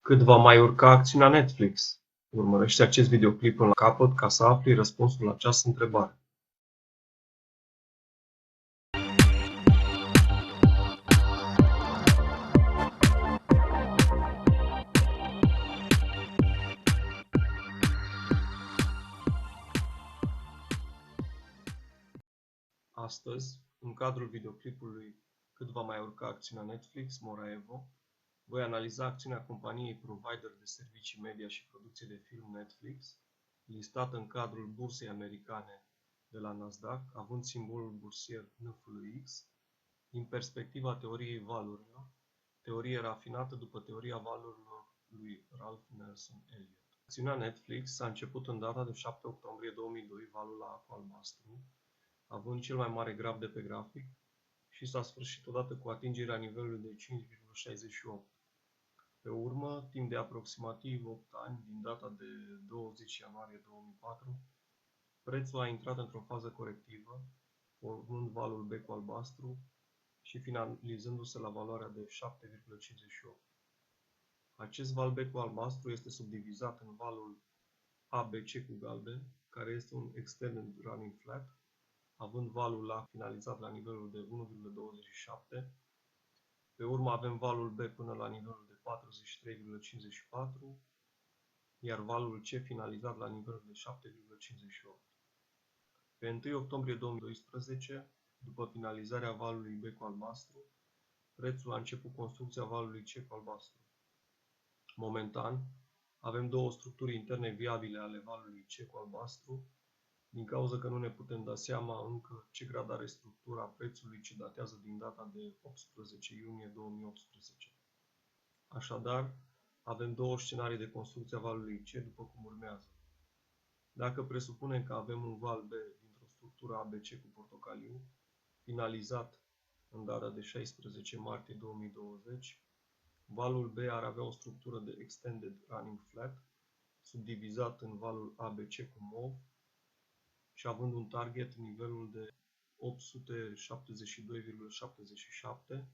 Cât va mai urca acțiunea Netflix? Urmărește acest videoclip până la capăt ca să afli răspunsul la această întrebare. Astăzi, în cadrul videoclipului Cât va mai urca acțiunea Netflix, Moraevo, voi analiza acțiunea companiei provider de servicii media și producție de film Netflix, listată în cadrul bursei americane de la Nasdaq, având simbolul bursier NFLX, din perspectiva teoriei valurilor, teorie rafinată după teoria valurilor lui Ralph Nelson Elliott. Acțiunea Netflix s-a început în data de 7 octombrie 2002, valul la apă albastru, având cel mai mare graf de pe grafic, și s-a sfârșit odată cu atingerea nivelului de 5,68. Pe urmă, timp de aproximativ 8 ani, din data de 20 ianuarie 2004, prețul a intrat într-o fază corectivă, formând valul becu albastru și finalizându-se la valoarea de 7,58. Acest val becu albastru este subdivizat în valul ABC cu galben, care este un extended running flat, având valul A finalizat la nivelul de 1,27. Pe urmă avem valul B până la nivelul de 43,54, iar valul C finalizat la nivelul de 7,58. Pe 1 octombrie 2012, după finalizarea valului B cu albastru, prețul a început construcția valului C cu albastru. Momentan, avem două structuri interne viabile ale valului C cu albastru, din cauza că nu ne putem da seama încă ce grad are structura prețului ce datează din data de 18 iunie 2018. Așadar, avem două scenarii de construcție a valului C după cum urmează. Dacă presupunem că avem un val B dintr-o structură ABC cu portocaliu, finalizat în data de 16 martie 2020, valul B ar avea o structură de extended running flat, subdivizat în valul ABC cu mov, și având un target nivelul de 872,77,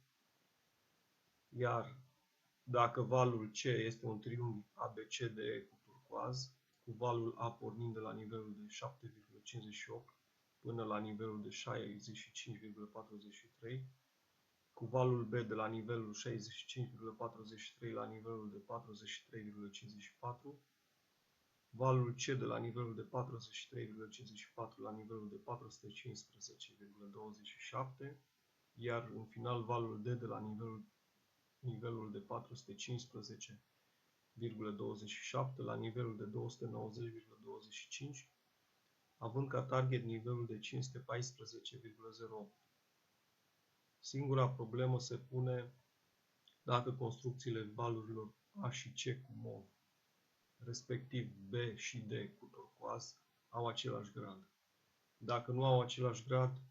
iar dacă valul C este un triunghi ABCDE cu turcoaz, cu valul A pornind de la nivelul de 7,58 până la nivelul de 65,43, cu valul B de la nivelul 65,43 la nivelul de 43,54, valul C de la nivelul de 43,54 la nivelul de 415,27, iar în final valul D de la nivelul de 415,27 la nivelul de 290,25, având ca target nivelul de 514,08. Singura problemă se pune dacă construcțiile valurilor A și C cu mov, respectiv B și D cu turcoaz, au același grad. Dacă nu au același grad,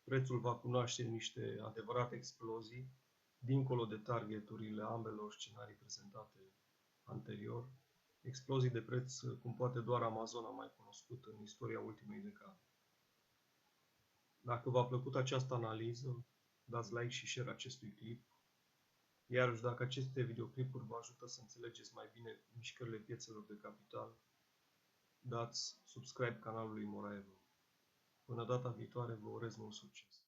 prețul va cunoaște niște adevărate explozii, dincolo de targeturile ambelor scenarii prezentate anterior, explozii de preț cum poate doar Amazon a mai cunoscut în istoria ultimei decade. Dacă v-a plăcut această analiză, dați like și share acestui clip. Iarăși, dacă aceste videoclipuri vă ajută să înțelegeți mai bine mișcările piețelor de capital, dați subscribe canalului Moraevo. Până data viitoare, vă urez mult succes!